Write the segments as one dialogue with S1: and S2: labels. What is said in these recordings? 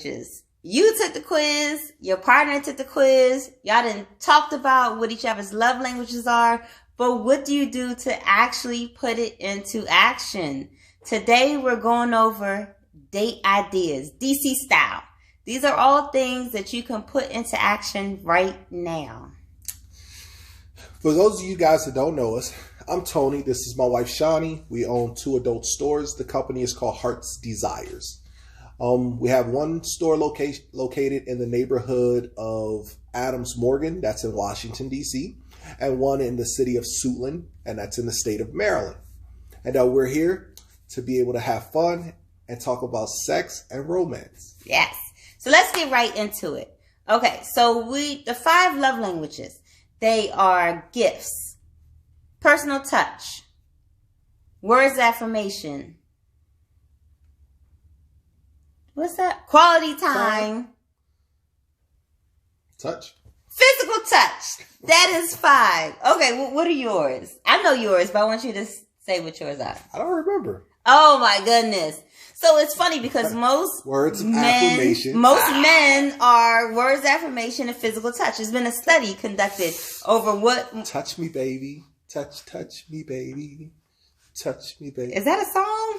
S1: You took the quiz, your partner took the quiz, y'all done talked about what each other's love languages are, but what do you do to actually put it into action? Today we're going over date ideas, DC style. These are all things that you can put into action right now.
S2: For those of you guys that don't know us, I'm Tony. This is my wife, Shani. We own 2 adult stores. The company is called Hart's Desires. We have one store located in the neighborhood of Adams Morgan, that's in Washington, D.C., and one in the city of Suitland, and that's in the state of Maryland. And we're here to be able to have fun and talk about sex and romance.
S1: Yes. So let's get right into it. Okay, so the 5 love languages, they are gifts, personal touch, words of affirmation, what's that? Quality time.
S2: Touch.
S1: Physical touch. That is 5. Okay, what are yours? I know yours, but I want you to say what yours are.
S2: I don't remember.
S1: Oh my goodness. So it's funny because most
S2: words of affirmation.
S1: Most men are words of affirmation and physical touch. There's been a study conducted over what...
S2: Touch me, baby. Touch me, baby. Touch me, baby.
S1: Is that a song?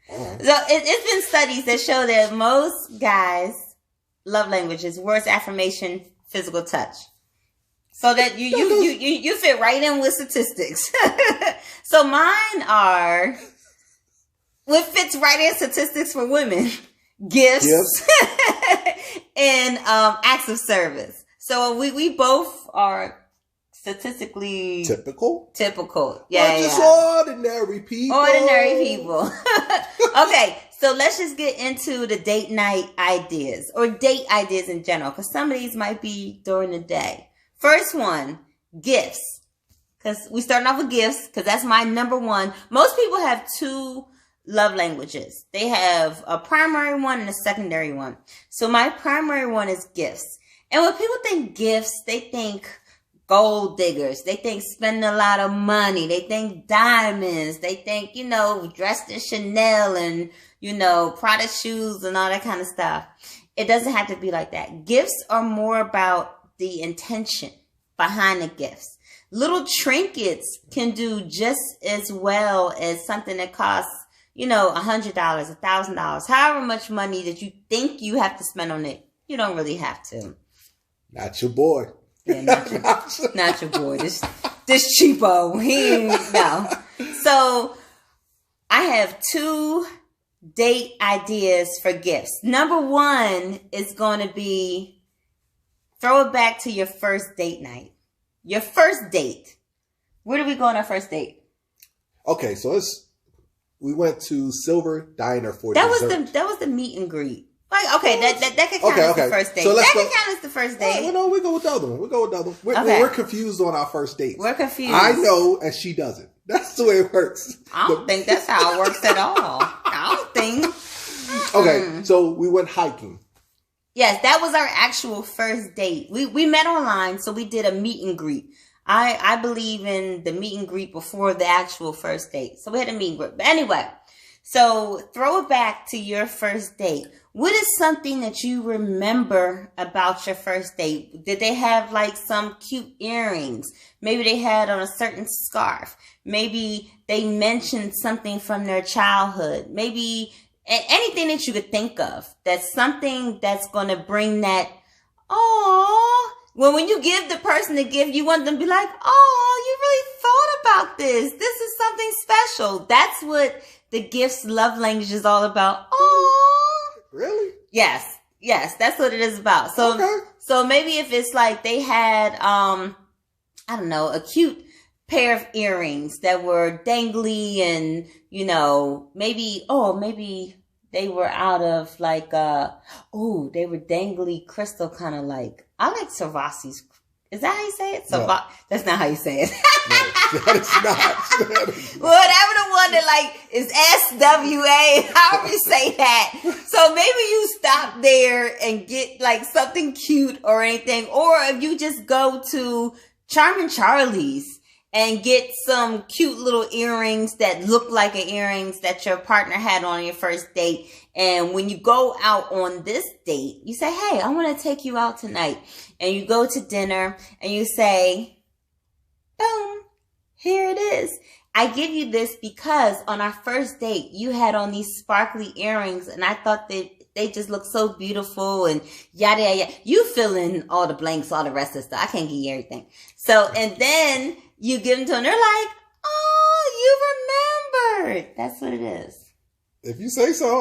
S1: So it's been studies that show that most guys' love language is words, affirmation, physical touch. So that you fit right in with statistics. So mine are what fits right in statistics for women: gifts and acts of service. So we both are statistically typical.
S2: Yeah, just ordinary people.
S1: Ordinary people. Okay, so let's just get into the date night ideas or date ideas in general, because some of these might be during the day. First one, gifts. Because we starting off with gifts, because that's my number one. Most people have 2 love languages. They have a primary one and a secondary one. So my primary one is gifts. And when people think gifts, they think gold diggers. They think spending a lot of money. They think diamonds. They think, dressed in Chanel and, Prada shoes and all that kind of stuff. It doesn't have to be like that. Gifts are more about the intention behind the gifts. Little trinkets can do just as well as something that costs, $100, $1,000, however much money that you think you have to spend on it. You don't really have to.
S2: Not your boy.
S1: Yeah, not your boy. This cheapo. No. So I have 2 date ideas for gifts. Number 1 is going to be throw it back to your first date night. Your first date. Where do we go on our first date?
S2: Okay, so we went to Silver Diner for dessert.
S1: That was the meet and greet. Like, okay, that can count as the first date. So that can count as the first date.
S2: Well, no, we go with the other one. We're confused on our first dates.
S1: We're confused.
S2: I know, and she doesn't. That's the way it works.
S1: I don't think that's how it works at all. I don't think.
S2: Okay, so we went hiking.
S1: Yes, that was our actual first date. We met online, so we did a meet and greet. I believe in the meet and greet before the actual first date. So we had a meet and greet. But anyway, so throw it back to your first date. What is something that you remember about your first date? Did they have like some cute earrings? Maybe they had on a certain scarf. Maybe they mentioned something from their childhood. Maybe anything that you could think of. That's something that's going to bring that, oh, when you give the person the gift, you want them to be like, oh, you really thought about this. This is something special. That's what the gifts love language is all about. Oh.
S2: Really?
S1: Yes, that's what it is about. So maybe if it's like they had, I don't know, a cute pair of earrings that were dangly and, maybe they were out of like, they were dangly crystal kind of like, I like Swarovski's. Is that how you say it?
S2: No.
S1: That's not how you say it.
S2: No, that is not.
S1: Whatever the one that like is SWA, however you say that. So maybe you stop there and get like something cute or anything. Or if you just go to Charming Charlie's and get some cute little earrings that look like earrings that your partner had on your first date And when you go out on this date, you say, hey, I want to take you out tonight. And you go to dinner and you say, boom, here it is. I give you this because on our first date, you had on these sparkly earrings and I thought that they just look so beautiful and yada, yada, yada. You fill in all the blanks, all the rest of the stuff. I can't give you everything. So, and then you give them to them. They're like, oh, you remembered. That's what it is.
S2: If you say so,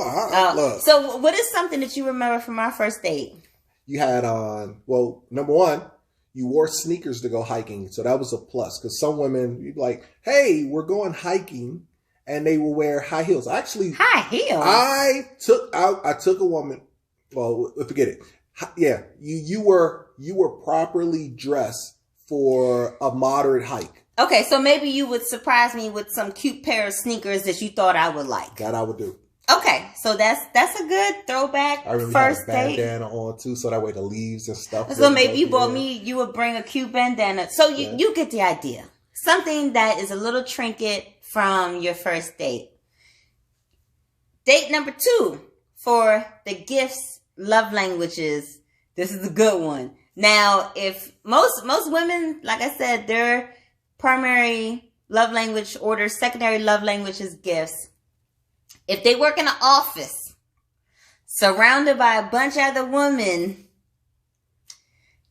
S2: look.
S1: So what is something that you remember from our first date?
S2: You had on, well, number one, you wore sneakers to go hiking. So that was a plus. Because some women, you'd be like, hey, we're going hiking. And they will wear high heels. Actually,
S1: high heels.
S2: I took a woman. Well, forget it. Yeah, you were properly dressed for a moderate hike.
S1: Okay, so maybe you would surprise me with some cute pair of sneakers that you thought I would like.
S2: That I would do.
S1: Okay, so that's a good throwback.
S2: I remember
S1: first
S2: had a
S1: date.
S2: bandana on too, so that way the leaves and stuff.
S1: So maybe you bought me. You would bring a cute bandana. So you get the idea. Something that is a little trinket from your first date. Date number 2 for the gifts, love languages. This is a good one. Now, if most women, like I said, their primary love language or their secondary love language is gifts. If they work in an office, surrounded by a bunch of other women,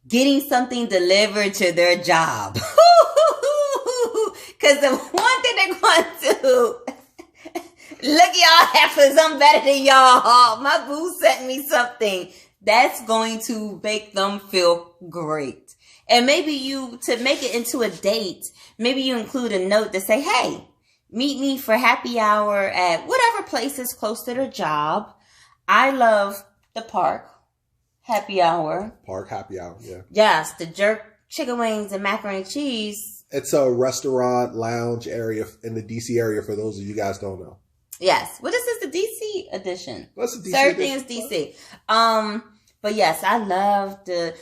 S1: getting something delivered to their job. Because the one thing they're going to do, look, y'all heifers, I'm better than y'all. My boo sent me something. That's going to make them feel great. And maybe to make it into a date, maybe you include a note to say, hey, meet me for happy hour at whatever place is close to their job. I love the park. Happy hour.
S2: Park happy hour, yeah.
S1: Yes, the jerk chicken wings and macaroni and cheese.
S2: It's a restaurant lounge area in the DC area for those of you guys don't know.
S1: Yes. Well, this is the DC edition.
S2: What's the DC
S1: Third
S2: edition?
S1: thing is DC. But yes, I love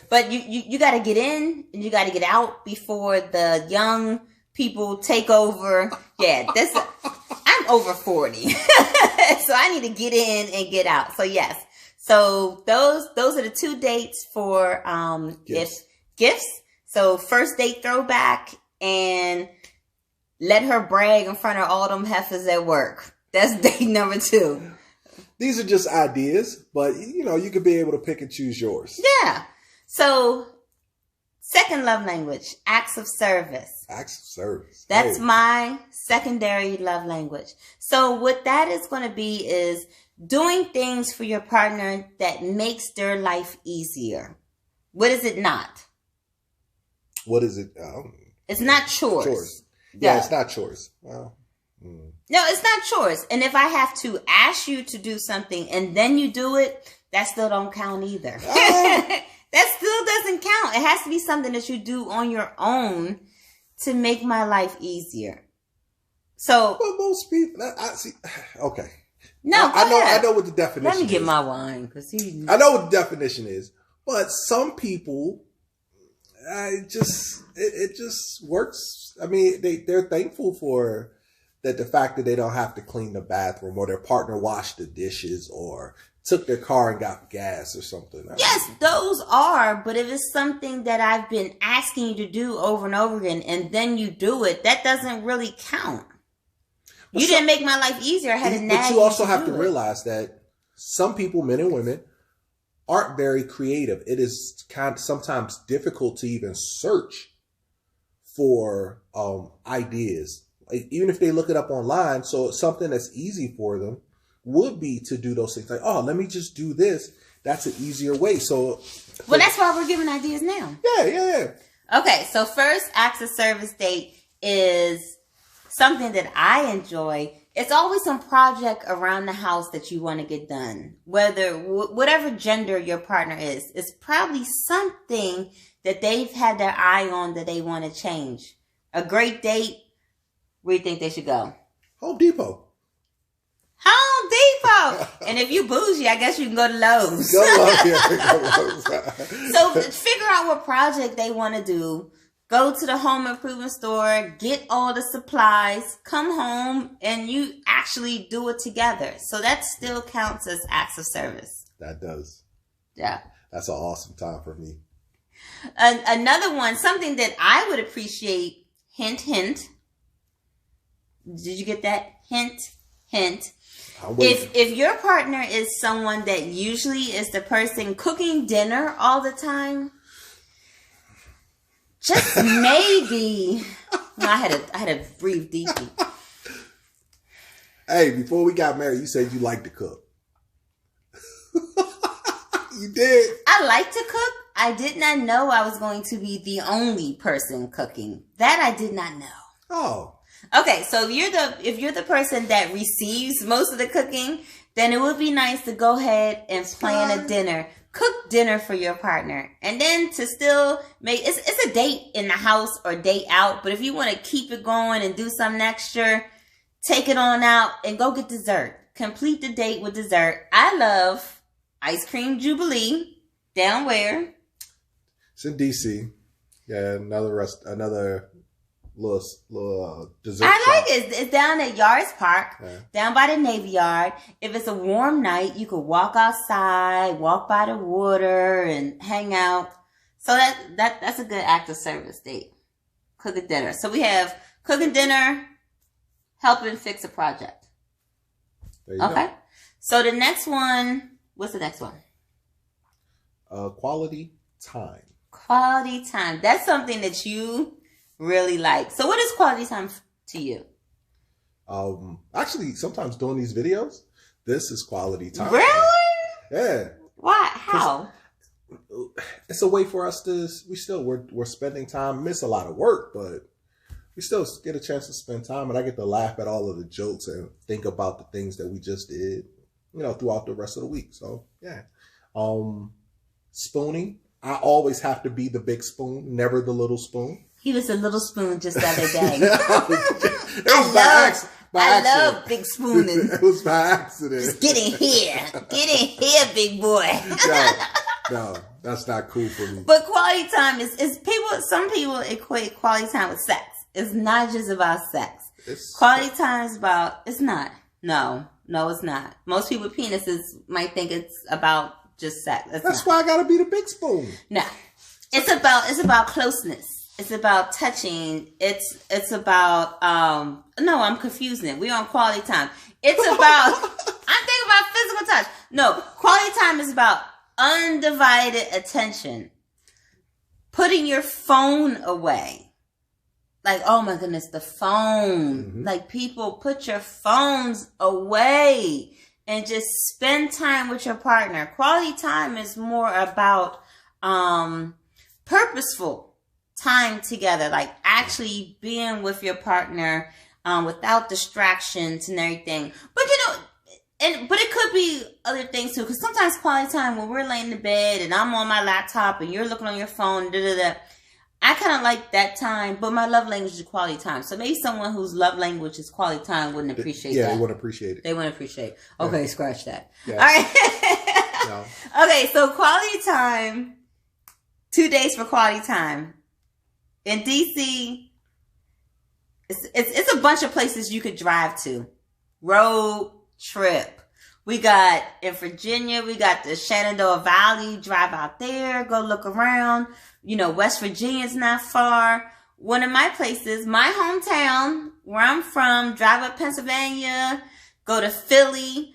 S1: but you got to get in and you got to get out before the young people take over. Yeah, I'm over 40. So I need to get in and get out. So yes. So those are the 2 dates for gifts. So first date throwback and let her brag in front of all them heifers at work. That's date number 2.
S2: These are just ideas, but you could be able to pick and choose yours.
S1: Yeah. So second love language, acts of service.
S2: Acts of service.
S1: That's my secondary love language. So what that is going to be is doing things for your partner that makes their life easier. What is it not?
S2: What is it?
S1: It's not chores.
S2: Yeah, it's not chores. Well,
S1: No, it's not chores. And if I have to ask you to do something and then you do it, that still don't count either. That still doesn't count. It has to be something that you do on your own to make my life easier. So,
S2: well, most people, I see. Okay.
S1: No,
S2: I know what the definition is.
S1: Let me get my wine.
S2: I know what the definition is. But some people, it just works. I mean, they're thankful for the fact that they don't have to clean the bathroom or their partner washed the dishes or took their car and got gas or something.
S1: Yes, those are. But if it's something that I've been asking you to do over and over again and then you do it, that doesn't really count. You didn't make my life easier. I had to nag you.
S2: But you also have to realize that some people, men and women, aren't very creative. It is sometimes difficult to even search for ideas, even if they look it up online. So something that's easy for them would be to do those things. Like, oh, let me just do this. That's an easier way. So,
S1: well, that's why we're giving ideas now.
S2: Yeah.
S1: Okay, so first acts of service date is something that I enjoy. It's always some project around the house that you want to get done. Whatever gender your partner is, it's probably something that they've had their eye on that they want to change. A great date, where do you think they should go?
S2: Home Depot.
S1: Home Depot. And if you bougie, I guess you can go to Lowe's.
S2: Go Lowe's.
S1: So figure out what project they want to do. go to the home improvement store, get all the supplies, come home, and you actually do it together. So that still counts as acts of service.
S2: That does.
S1: Yeah.
S2: That's an awesome time for me.
S1: Another one, something that I would appreciate, hint, hint. Did you get that? Hint, hint. If your partner is someone that usually is the person cooking dinner all the time, just maybe. No, I had to breathe deeply.
S2: Hey, before we got married, you said you liked to cook. You did.
S1: I like to cook. I did not know I was going to be the only person cooking. That I did not know.
S2: Oh.
S1: Okay, so if you're the person that receives most of the cooking, then it would be nice to go ahead and plan a dinner. Cook dinner for your partner. And then to still make it's a date in the house or date out, but if you want to keep it going and do something extra, take it on out and go get dessert. Complete the date with dessert. I love Ice Cream Jubilee. Down where?
S2: It's in DC. Yeah, another little dessert
S1: I like
S2: shop.
S1: it. It's down at Yards Park, down by the Navy Yard. If it's a warm night, you could walk outside, walk by the water, and hang out. So that's a good act of service date. Cooking dinner. So we have cooking dinner, helping fix a project.
S2: There you go.
S1: So the next one, what's the next one?
S2: Quality time.
S1: Quality time. That's something that you really like. So what is quality time to you?
S2: Actually, sometimes doing these videos, this is quality time.
S1: Really?
S2: Yeah.
S1: Why? How?
S2: It's a way for us to, we're spending time, miss a lot of work, but we still get a chance to spend time, and I get to laugh at all of the jokes and think about the things that we just did, throughout the rest of the week. So yeah. Spooning. I always have to be the big spoon, never the little spoon.
S1: He was a little spoon just the other day. I love big spooning.
S2: It was by accident.
S1: Just get in here. Get in here, big boy.
S2: No, that's not cool for me.
S1: But quality time is some people equate quality time with sex. It's not just about sex. Quality time is about, it's not. No, it's not. Most people with penises might think it's about just sex.
S2: That's why I gotta be the big spoon.
S1: No. It's about closeness. It's about touching. It's about no, I'm confusing it. We're on quality time. It's about I'm thinking about physical touch. No, quality time is about undivided attention. Putting your phone away. Like, oh my goodness, the phone. Mm-hmm. Like, people, put your phones away and just spend time with your partner. Quality time is more about purposeful time together, like actually being with your partner without distractions and everything. But but it could be other things too, because sometimes quality time when we're laying in bed and I'm on my laptop and you're looking on your phone, I kind of like that time, but my love language is quality time. So maybe someone whose love language is quality time wouldn't appreciate that.
S2: Yeah, they wouldn't appreciate it.
S1: They wouldn't appreciate it. Okay, scratch that.
S2: Yeah.
S1: All right. No. Okay, so quality time, 2 days for quality time. In DC, it's a bunch of places you could drive to. Road trip. We got, in Virginia, we got the Shenandoah Valley. Drive out there, go look around. West Virginia's not far. One of my places, my hometown, where I'm from, drive up Pennsylvania, go to Philly.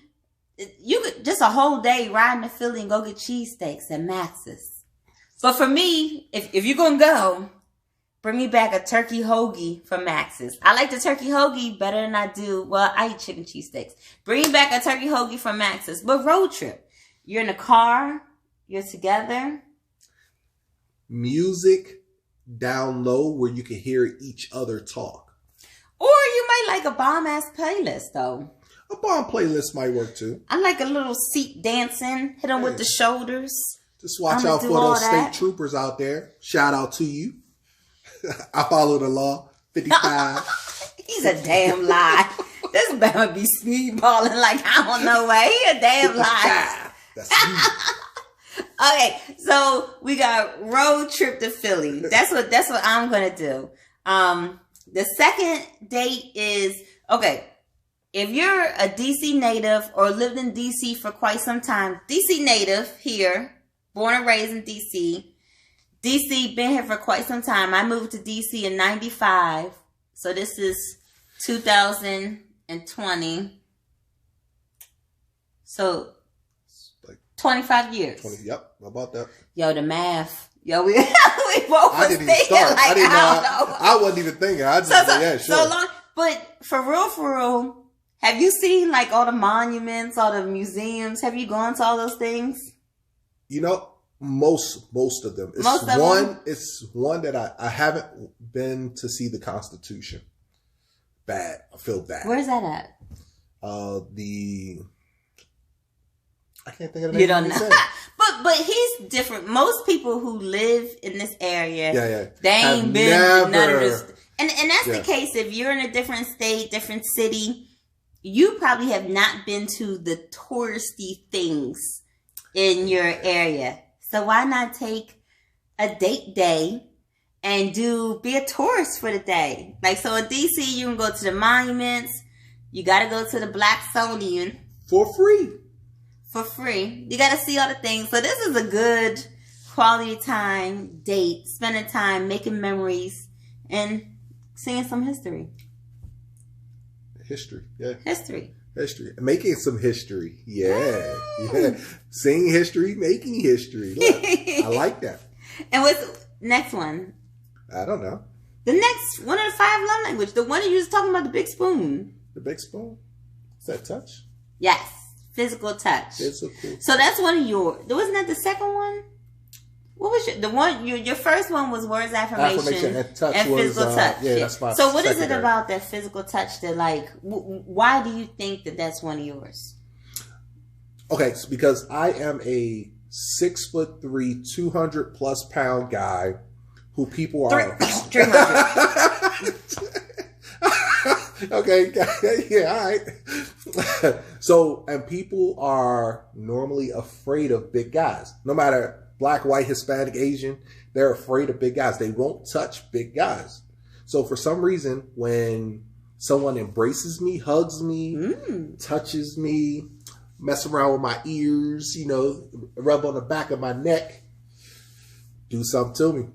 S1: You could just a whole day riding to Philly and go get cheesesteaks at Max's. But for me, if you're going to go, bring me back a turkey hoagie from Max's. I like the turkey hoagie better than I do. Well, I eat chicken cheesesteaks. Bring me back a turkey hoagie from Max's. But road trip. You're in a car. You're together.
S2: Music down low where you can hear each other talk.
S1: Or you might like a bomb-ass playlist, though.
S2: A bomb playlist might work, too.
S1: I like a little seat dancing. Hit them with the shoulders.
S2: Just watch out for those state troopers out there. Shout out to you. I follow the law. 55.
S1: He's a damn lie. This better be speedballing like I don't know where. He a damn lie.
S2: That's me.
S1: Okay, so we got road trip to Philly. That's what I'm gonna do. The second date is okay. If you're a DC native or lived in DC for quite some time, DC native here, born and raised in DC. DC, been here for quite some time. I moved to DC in 95. So this is 2020. So like 25 years.
S2: 20, yep, how about that?
S1: Yo, the math. Yo, we both
S2: I didn't even start.
S1: Like,
S2: I didn't know. I wasn't even thinking. I just said, yeah, sure.
S1: So long, but for real, have you seen like all the monuments, all the museums? Have you gone to all those things?
S2: You know, most of them. It's one that I haven't been to see the Constitution. Bad. I feel bad.
S1: Where's that at?
S2: I can't think of the name.
S1: You don't know. But he's different. Most people who live in this area, they ain't been to none of this. And that's the case. If you're in a different state, different city, you probably have not been to the touristy things in your area. So why not take a date day and be a tourist for the day? Like, so in DC, you can go to the monuments. You got to go to the Blacksonian.
S2: For free.
S1: You got to see all the things. So this is a good quality time date, spending time, making memories, and seeing some history.
S2: History, yeah.
S1: History.
S2: Making some history. Yeah. Seeing history, making history. Look, I like that.
S1: And what's the next one?
S2: I don't know.
S1: The next one of the 5 love language. The one you was talking about, the big spoon.
S2: The big spoon? Is that touch?
S1: Yes. Physical touch.
S2: Physical.
S1: So that's one of yours. Wasn't that the second one? What was your first one was words affirmation
S2: and touch
S1: and physical touch.
S2: Yeah, that's my
S1: So what is it about that physical touch that like, why do you think that that's one of yours?
S2: Okay, so because I am a 6'3", 200+ pound guy who people are
S1: 300.
S2: Okay, yeah, all right. So, and people are normally afraid of big guys. No matter Black, white, Hispanic, Asian, they're afraid of big guys. They won't touch big guys. So for some reason, when someone embraces me, hugs me, touches me, mess around with my ears, rub on the back of my neck, do something to me.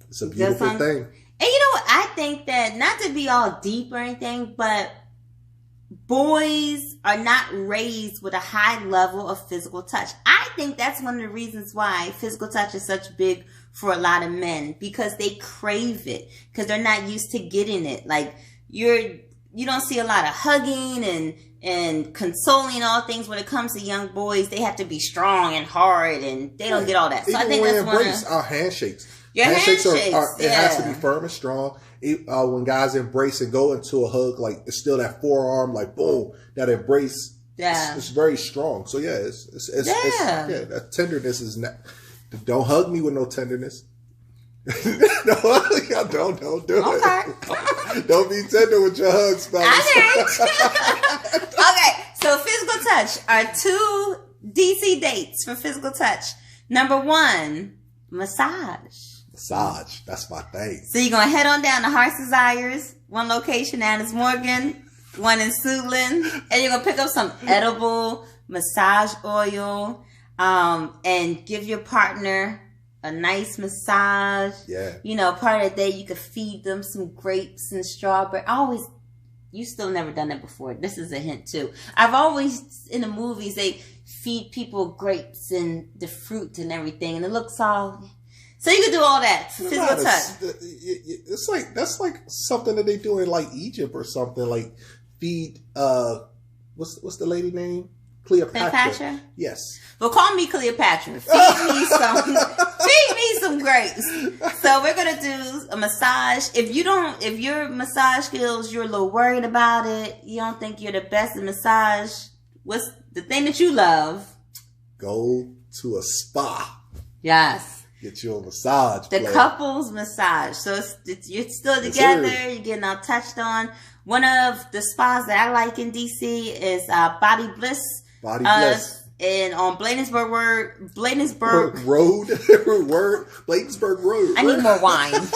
S2: It's a beautiful thing.
S1: And you know what? I think that, not to be all deep or anything, but boys are not raised with a high level of physical touch. I think that's one of the reasons why physical touch is such big for a lot of men, because they crave it, because they're not used to getting it. Like, you don't see a lot of hugging and consoling, all things. When it comes to young boys, they have to be strong and hard, and they don't get all that. So I think that's one of
S2: our handshakes.
S1: Your handshakes
S2: it has to be firm and strong. When guys embrace and go into a hug, like, it's still that forearm, like, boom, that embrace.
S1: Yeah,
S2: it's very strong. So yeah, it's that tenderness is not. Don't hug me with no tenderness. Don't do it. Don't be tender with your hugs, fellas.
S1: Okay, so physical touch are 2 DC dates for physical touch. Number 1, massage.
S2: Massage, that's my thing.
S1: So you're gonna head on down to Heart's Desires, one location down in Morgan, one in Suitland, and you're gonna pick up some edible massage oil, and give your partner a nice massage.
S2: Yeah.
S1: Part of the day you could feed them some grapes and strawberry. You still never done that before. This is a hint too. I've always, in the movies, they feed people grapes and the fruit and everything, and it looks all. So you could do all that. Physical touch.
S2: It's like, that's like something that they do in like Egypt or something. Like feed, what's the lady name? Cleopatra? Yes.
S1: Well, call me Cleopatra. Feed me some grapes. So we're going to do a massage. If your massage skills, you're a little worried about it, you don't think you're the best at massage, what's the thing that you love?
S2: Go to a spa.
S1: Yes.
S2: Get you a massage.
S1: The couples massage. So you're still together. You're getting all touched on. One of the spas that I like in DC is Body Bliss.
S2: Body Bliss.
S1: and on Bladensburg
S2: Road. Bladensburg Road.
S1: I need more wine.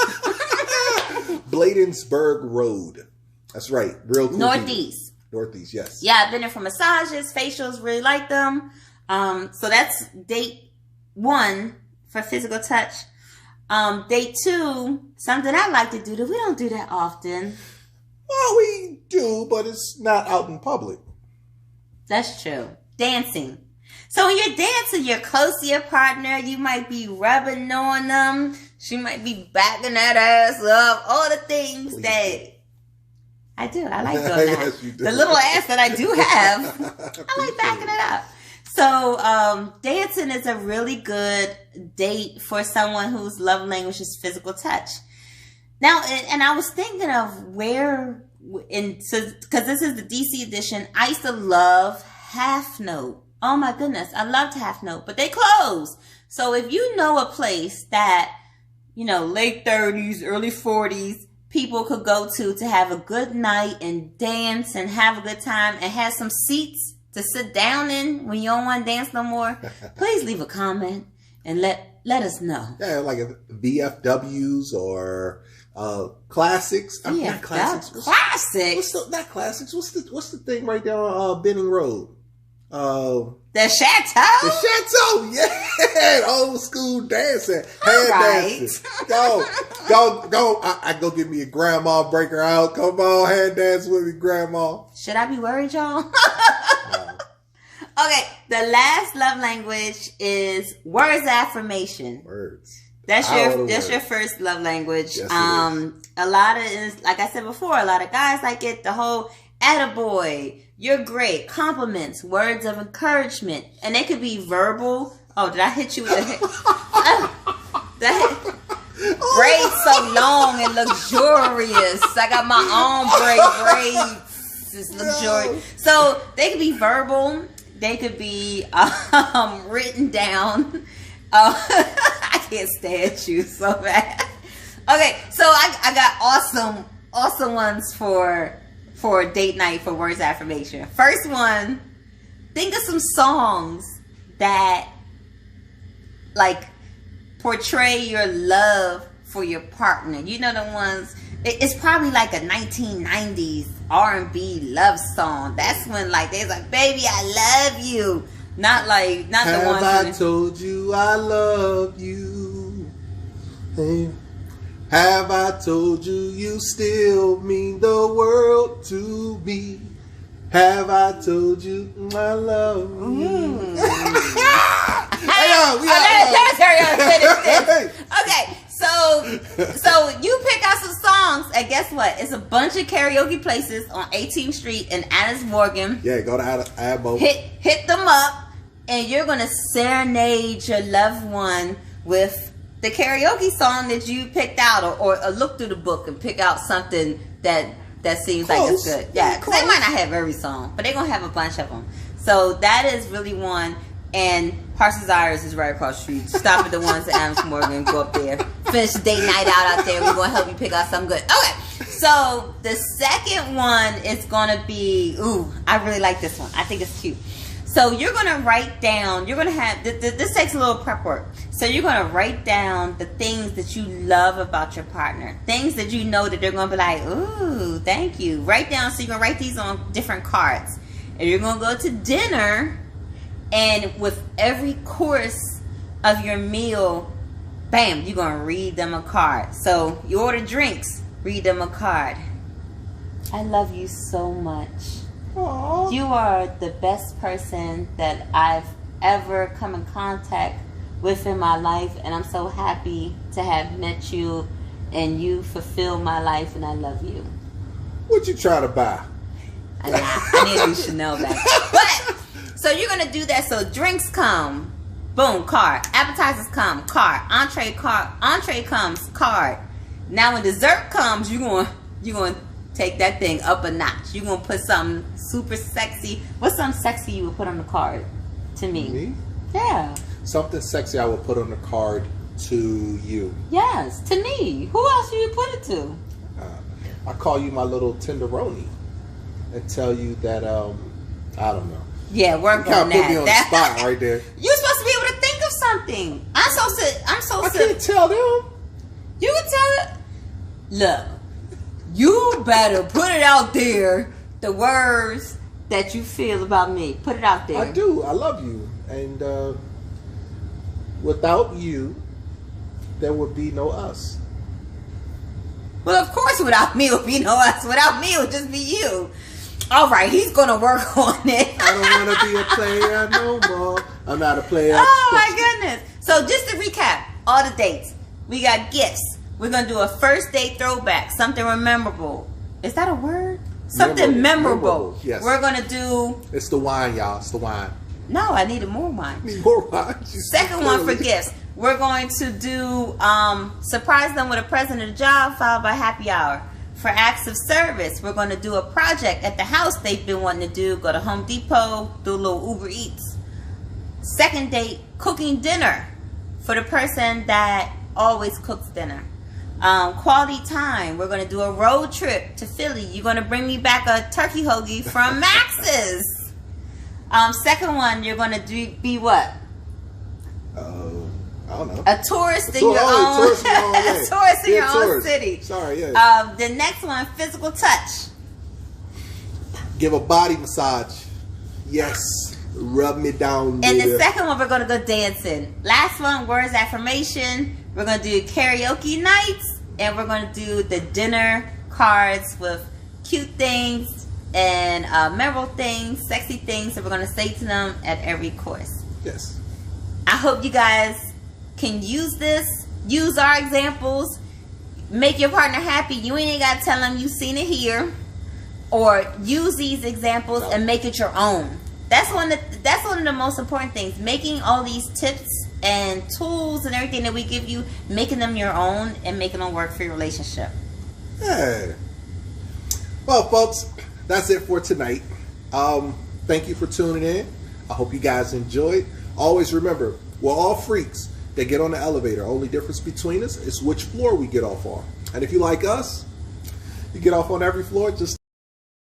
S2: Bladensburg Road. That's right. Real cool.
S1: Northeast.
S2: Northeast, yes.
S1: Yeah, I've been there for massages, facials, really like them. So that's date 1 for physical touch. Date 2, something I like to do that we don't do that often.
S2: Well, we do, but it's not out in public.
S1: That's true. Dancing. So when you're dancing, you're close to your partner. You might be rubbing on them. She might be backing that ass up. All the things that I do. I like doing that.
S2: Yes, you do.
S1: The little ass that I do have, I like backing it up. So dancing is a really good date for someone whose love language is physical touch. Now, and I was thinking of because this is the DC edition. I used to love Half Note. Oh my goodness, I loved Half Note, but they closed. So if you know a place that, late 30s, early 40s, people could go to have a good night and dance and have a good time and have some seats to sit down in when you don't want to dance no more, please leave a comment and let us know.
S2: Yeah, like VFWs or classics.
S1: Yeah,
S2: not classics.
S1: Classics.
S2: Not classics. What's the thing right there on Benning Road?
S1: The Chateau?
S2: The Chateau, yeah. Old school dancing. Hand dancing. Go. I go get me a grandma, break her out. Come on, hand dance with me, grandma.
S1: Should I be worried, y'all? Okay, the last love language is words of affirmation.
S2: Words.
S1: That's your first love language.
S2: Yes, it is.
S1: A lot of, like I said before, a lot of guys like it. The whole attaboy, you're great, compliments, words of encouragement, and they could be verbal. Oh, did I hit you with a hit? Braids so long and luxurious. I got my own braids. It's luxurious. So they could be verbal. They could be written down. I can't stand you so bad. Okay, so I got awesome ones for date night for words of affirmation. First one, think of some songs that portray your love for your partner. You know the ones. It's probably like a 1990s R&B love song. That's when they're like, baby, I love you. Not the ones.
S2: Have I told you I love you? Hey. Have I told you you still mean the world to me? Have I told you I love you? Okay, so you pick out some songs, and guess what? It's a bunch of karaoke places on 18th Street in Annis Morgan. Yeah, go to Adbo. Hit them up, and you're gonna serenade your loved one with the karaoke song that you picked out, or look through the book and pick out something that seems like it's good. Yeah, because they might not have every song, but they're gonna have a bunch of them. So that is really one. And Heart's Desires is right across the street. Stop at the ones at Adams Morgan, go up there, finish the date night out there. We're gonna help you pick out something good. Okay, so the second one is gonna be, I really like this one. I think it's cute. So you're gonna write down. You're gonna have this takes a little prep work. So you're gonna write down the things that you love about your partner, things that you know that they're gonna be like, ooh, thank you. Write down. So you're gonna write these on different cards, and you're gonna go to dinner. And with every course of your meal, bam, you're going to read them a card. So you order drinks, read them a card. I love you so much. Aww. You are the best person that I've ever come in contact with in my life. And I'm so happy to have met you. And you fulfill my life, and I love you. What you trying to buy?
S1: I need a new Chanel bag. But... so you're going to do that. So drinks come, boom, card. Appetizers come, card. Entree comes, card. Now when dessert comes, you're going to take that thing up a notch. You're going to put something super sexy. What's something sexy you would put on the card to me? Me? Yeah.
S2: Something sexy I would put on the card to you.
S1: Yes, to me. Who else do you put it to?
S2: I call you my little tenderoni and tell you that, I don't know.
S1: Yeah, work
S2: You
S1: on
S2: kind of put me on the
S1: that.
S2: spot right there.
S1: You're supposed to be able to think of something. I'm so
S2: I can't tell them.
S1: You can tell it. Look, you better put it out there. The words that you feel about me. Put it out there.
S2: I do. I love you. And without you, there would be no us.
S1: Well, of course, without me, it would be no us. Without me, it would just be you. All right, he's going to work on it.
S2: I don't want to be a player no more. I'm not a player.
S1: Oh, my goodness. So just to recap, all the dates. We got gifts. We're going to do a first date throwback. Something memorable. Is that a word? Something memorable.
S2: Yes.
S1: We're going to do...
S2: It's the wine, y'all. It's the wine.
S1: No, I needed more wine.
S2: Need more wine?
S1: Second one for gifts. We're going to do surprise them with a present at a job followed by happy hour. For acts of service, we're going to do a project at the house they've been wanting to do. Go to Home Depot, do a little Uber Eats. Second date, cooking dinner for the person that always cooks dinner. Quality time, we're going to do a road trip to Philly. You're going to bring me back a turkey hoagie from Max's. Second one, you're going to be what?
S2: I don't know.
S1: A tourist in your own a tourist in your own city.
S2: Sorry, yeah.
S1: The next one, physical touch.
S2: Give a body massage. Yes. Rub me down.
S1: And the second one, we're going to go dancing. Last one, words affirmation. We're going to do karaoke nights. And we're going to do the dinner cards with cute things and memorable things, sexy things that we're going to say to them at every course.
S2: Yes.
S1: I hope you guys can use this, use our examples, make your partner happy. You ain't got to tell them you seen it here, or use these examples and make it your own. That's one of the most important things. Making all these tips and tools and everything that we give you, making them your own and making them work for your relationship.
S2: Hey. Well, folks, that's it for tonight. Thank you for tuning in. I hope you guys enjoyed. Always remember, we're all freaks that get on the elevator. Only difference between us is which floor we get off on. And if you like us, you get off on every floor. Just